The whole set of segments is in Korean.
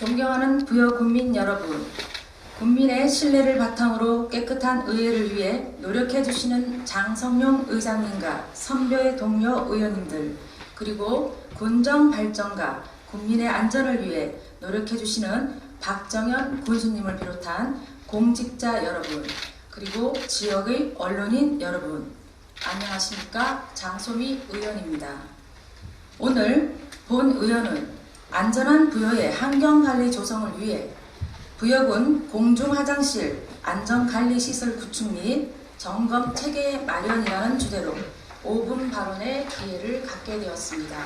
존경하는 부여 군민 여러분, 국민의 신뢰를 바탕으로 깨끗한 의회를 위해 노력해주시는 장성용 의장님과 선배의 동료 의원님들, 그리고 군정 발전과 국민의 안전을 위해 노력해주시는 박정현 군수님을 비롯한 공직자 여러분, 그리고 지역의 언론인 여러분, 안녕하십니까? 장소미 의원입니다. 오늘 본 의원은 안전한 부여의 환경관리 조성을 위해 부여군 공중화장실 안전관리시설 구축 및 점검 체계 마련이라는 주제로 5분 발언의 기회를 갖게 되었습니다.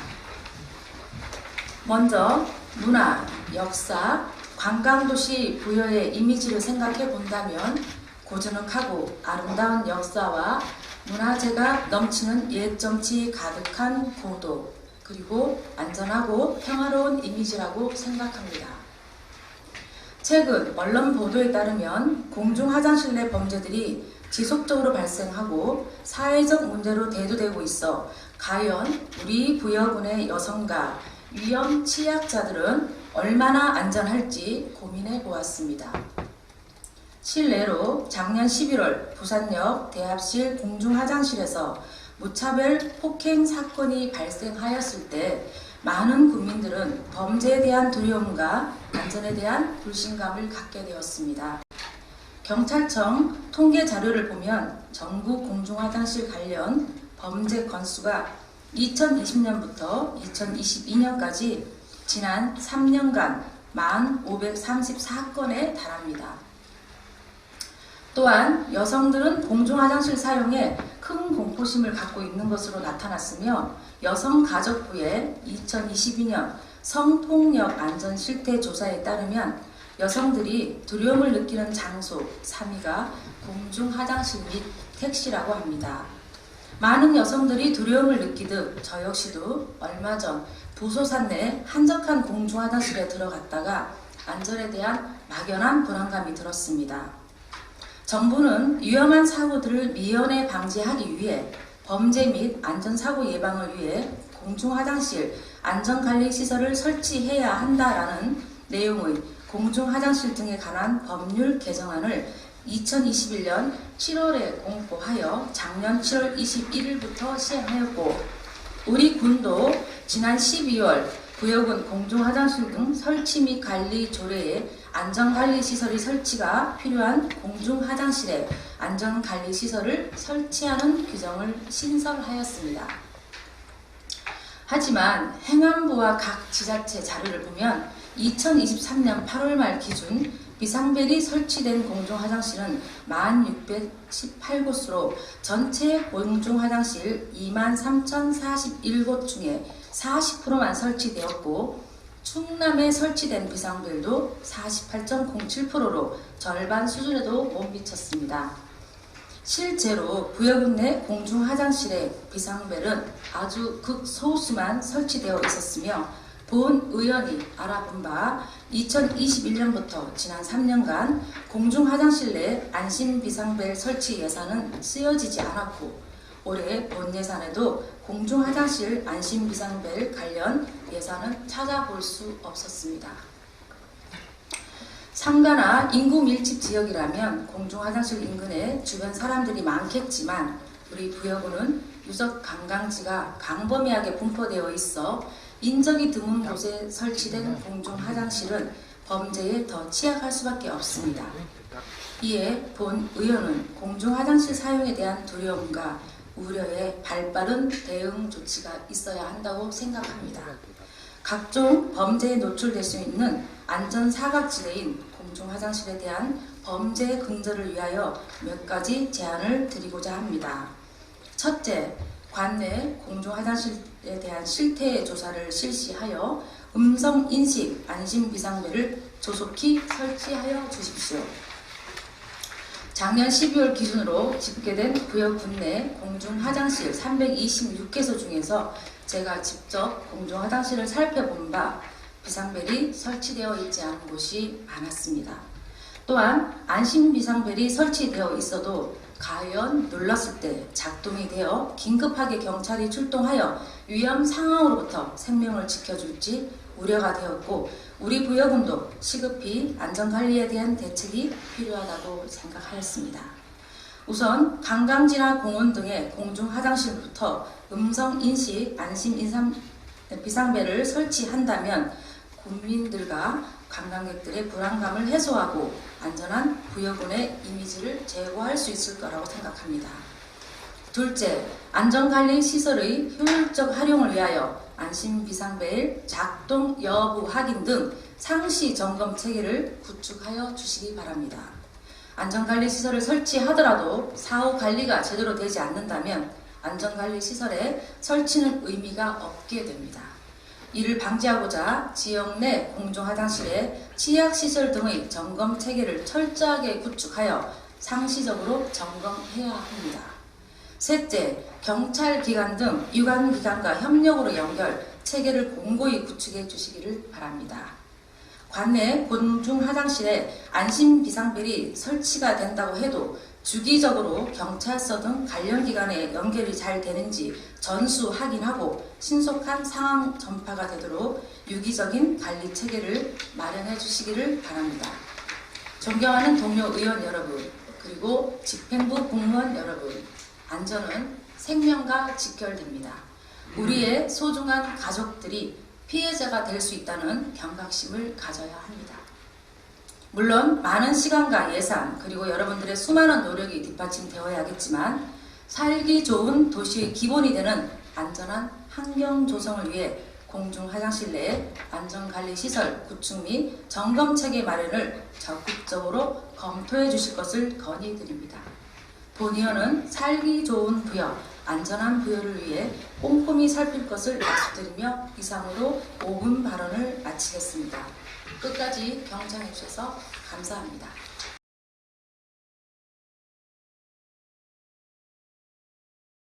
먼저 문화, 역사, 관광도시 부여의 이미지를 생각해 본다면 고즈넉하고 아름다운 역사와 문화재가 넘치는 옛 정치 가득한 고도, 그리고 안전하고 평화로운 이미지라고 생각합니다. 최근 언론 보도에 따르면 공중화장실 내 범죄들이 지속적으로 발생하고 사회적 문제로 대두되고 있어 과연 우리 부여군의 여성과 위험 취약자들은 얼마나 안전할지 고민해 보았습니다. 실례로 작년 11월 부산역 대합실 공중화장실에서 무차별 폭행 사건이 발생하였을 때 많은 국민들은 범죄에 대한 두려움과 안전에 대한 불신감을 갖게 되었습니다. 경찰청 통계 자료를 보면 전국 공중화장실 관련 범죄 건수가 2020년부터 2022년까지 지난 3년간 1,534건에 달합니다. 또한 여성들은 공중화장실 사용에 큰 공포심을 갖고 있는 것으로 나타났으며 여성가족부의 2022년 성폭력 안전실태조사에 따르면 여성들이 두려움을 느끼는 장소 3위가 공중화장실 및 택시라고 합니다. 많은 여성들이 두려움을 느끼듯 저 역시도 얼마 전 부소산 내 한적한 공중화장실에 들어갔다가 안전에 대한 막연한 불안감이 들었습니다. 정부는 위험한 사고들을 미연에 방지하기 위해 범죄 및 안전사고 예방을 위해 공중화장실 안전관리시설을 설치해야 한다라는 내용의 공중화장실 등에 관한 법률 개정안을 2021년 7월에 공포하여 작년 7월 21일부터 시행하였고 우리 군도 지난 12월 부여군 공중화장실 등 설치 및 관리 조례에 안전관리시설이 설치가 필요한 공중화장실에 안전관리시설을 설치하는 규정을 신설하였습니다. 하지만 행안부와 각 지자체 자료를 보면 2023년 8월 말 기준 비상벨이 설치된 공중화장실은 1,618곳으로 전체 공중화장실 23,041곳 중에 40%만 설치되었고 충남에 설치된 비상벨도 48.07%로 절반 수준에도 못 미쳤습니다. 실제로 부여군 내 공중화장실의 비상벨은 아주 극소수만 설치되어 있었으며 본 의원이 알아본 바 2021년부터 지난 3년간 공중화장실 내 안심비상벨 설치 예산은 쓰여지지 않았고 올해 본 예산에도 공중화장실 안심비상벨 관련 예산은 찾아볼 수 없었습니다. 상가나 인구 밀집 지역이라면 공중화장실 인근에 주변 사람들이 많겠지만 우리 부여군은 유적 관광지가 광범위하게 분포되어 있어 인적이 드문 곳에 설치된 공중화장실은 범죄에 더 취약할 수밖에 없습니다. 이에 본 의원은 공중화장실 사용에 대한 두려움과 우려에 발빠른 대응 조치가 있어야 한다고 생각합니다. 각종 범죄에 노출될 수 있는 안전사각지대인 공중화장실에 대한 범죄 근절을 위하여 몇 가지 제안을 드리고자 합니다. 첫째, 관내 공중화장실에 대한 실태 조사를 실시하여 음성인식 안심비상벨을 조속히 설치하여 주십시오. 작년 12월 기준으로 집계된 부여군 내 공중화장실 326개소 중에서 제가 직접 공중화장실을 살펴본 바 비상벨이 설치되어 있지 않은 곳이 많았습니다. 또한 안심 비상벨이 설치되어 있어도 과연 눌렀을 때 작동이 되어 긴급하게 경찰이 출동하여 위험 상황으로부터 생명을 지켜줄지 우려가 되었고, 우리 부여군도 시급히 안전관리에 대한 대책이 필요하다고 생각하였습니다. 우선 관광지나 공원 등의 공중 화장실부터 음성 인식 안심 비상벨을 설치한다면 국민들과 관광객들의 불안감을 해소하고 안전한 부여군의 이미지를 제고할 수 있을 거라고 생각합니다. 둘째, 안전관리 시설의 효율적 활용을 위하여 안심 비상벨 작동 여부 확인 등 상시 점검 체계를 구축하여 주시기 바랍니다. 안전관리 시설을 설치하더라도 사후 관리가 제대로 되지 않는다면 안전관리 시설의 설치는 의미가 없게 됩니다. 이를 방지하고자 지역 내 공중 화장실에 치약시설 등의 점검 체계를 철저하게 구축하여 상시적으로 점검해야 합니다. 셋째, 경찰기관 등 유관기관과 협력으로 연결 체계를 공고히 구축해 주시기를 바랍니다. 관내 공중 화장실에 안심 비상벨이 설치가 된다고 해도 주기적으로 경찰서 등 관련 기관에 연결이 잘 되는지 전수 확인하고 신속한 상황 전파가 되도록 유기적인 관리 체계를 마련해 주시기를 바랍니다. 존경하는 동료 의원 여러분, 그리고 집행부 공무원 여러분, 안전은 생명과 직결됩니다. 우리의 소중한 가족들이 피해자가 될 수 있다는 경각심을 가져야 합니다. 물론 많은 시간과 예산 그리고 여러분들의 수많은 노력이 뒷받침되어야겠지만 살기 좋은 도시의 기본이 되는 안전한 환경 조성을 위해 공중 화장실 내 안전관리시설 구축 및 점검체계 마련을 적극적으로 검토해 주실 것을 건의드립니다. 본의원은 살기 좋은 부여, 안전한 부여를 위해 꼼꼼히 살필 것을 약속드리며 이상으로 5분 발언을 마치겠습니다. 끝까지 경청해 주셔서 감사합니다.